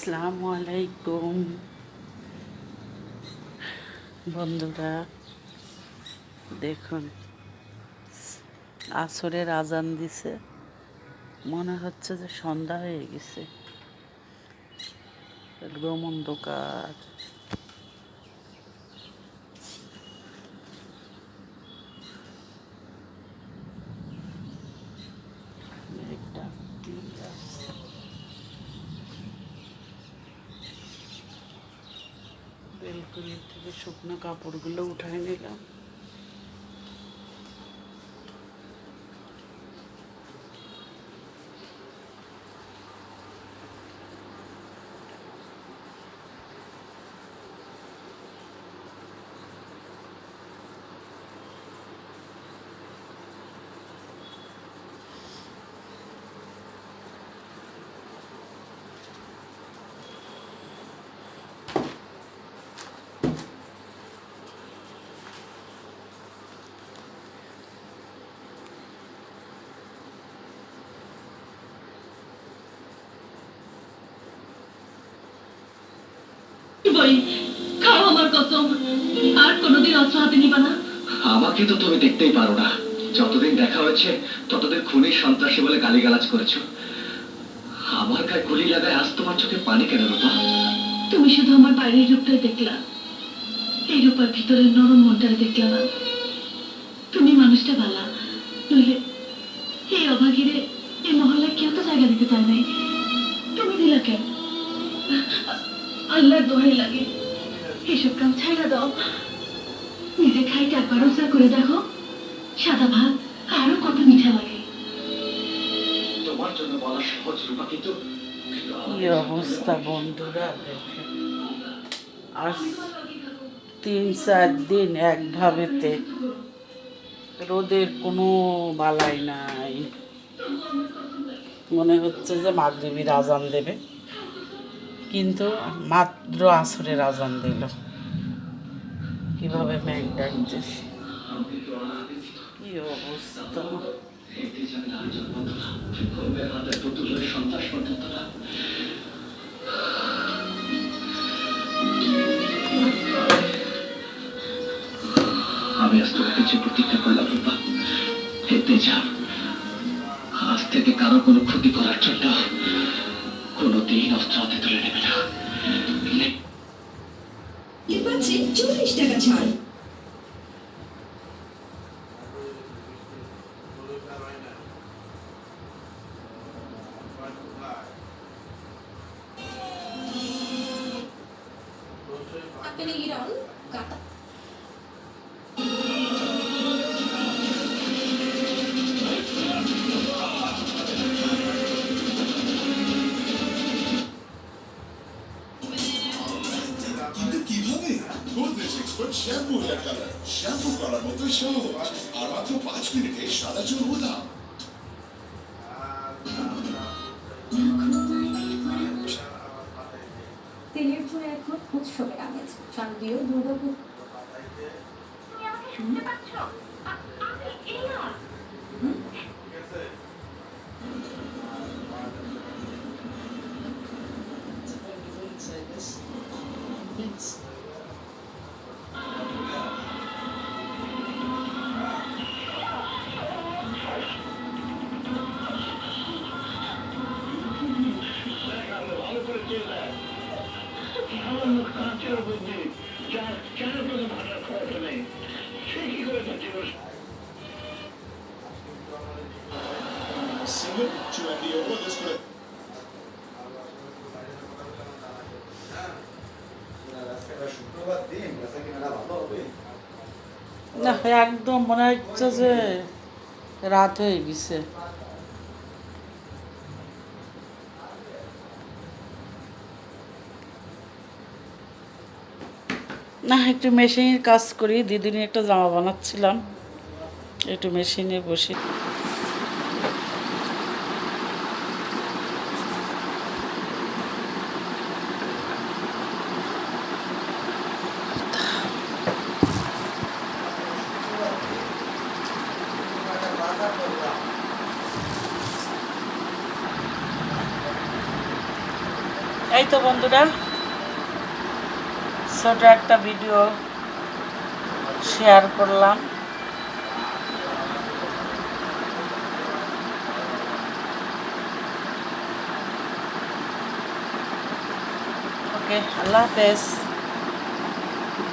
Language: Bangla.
আসসালামু আলাইকুম বন্ধুরা, দেখুন আসরের আজান দিছে, মনে হচ্ছে যে সন্ধ্যা হয়ে গেছে। একদম অন্ধকার। মেঘটা কি আছে? বেলকনি থেকে শুকনো কাপড়গুলো উঠায় নিলাম। খাও আমার কসম, আর কোনোদিন অস্ত্র হাতে নিবা না। আমাকে তো তুমি দেখতেই পারো না। যতদিন দেখা হয়েছে ততদিন খুনি সন্ত্রাসী বলে গালিগালাজ করেছো। আমার গায়ে গুলি লাগায় আজ তোমার চোখে পানি কেন রূপা? তুমি শুধু আমার বাইরের রূপটাই দেখলা, এই রূপার ভিতরের নরম মনটাই দেখলা না। তুমি মানুষটা ভালা, নইলে এই অভাগীরে এই মহল্লায় কেউ তো জায়গা দিতে চায় নাই। তুমি দিলা কেন? আল্লাহর দোহাই লাগে, এসব কাম ছাইড়া দাও। নিজে খাইতে একবার রোজা করে দেখো, সাদা ভাত আরো কত মিঠা লাগে। তোমার জন্য বলা সহজ রূপা, কিন্তু কি অবস্থা বন্ধুরা, দেখেন আজ 3-4 দিন একভাবেতে রোদের কোনো বালাই নাই। মনে হচ্ছে যে মাগরিবের আজান দেবে, কিন্তু মাত্র আসরের আজান দিল। কিভাবে মেঘ ডাকছে, কি অবস্থা। আমি আজ তোর কাছে প্রতিজ্ঞা করলাম রূপা, হেঁটে যা, আজ থেকে কারো কোনো ক্ষতি করার জন্য কোনোদিন অস্ত্র হাতে তুলে নেবে না। পাচ্ছে 40 টাকা ছাড়। Akan iron kata কিন্তু কিভাবে? Godrej expert shampoo hair colour, shampoo করার মতো সহজ আর মাত্র 5 মিনিটে সাদা চুল উধাও। তেলের চুল এখন উৎসবের আমেজ, শারদীয় দুর্গাপুজো। শুনতে পাচ্ছ? সিঙ্গেল চুয়ান দিয়ে ওভারডোজ করে না, একদম মনে হচ্ছে যে রাত হয়ে গেছে। না, একটু মেশিনের কাজ করি, দিদিনে একটা জামা বানাচ্ছিলাম, একটু মেশিনে বসে। এই তো বন্ধুরা, ছোট একটা ভিডিও শেয়ার করলাম। ওকে, আল্লাহ হাফেজ।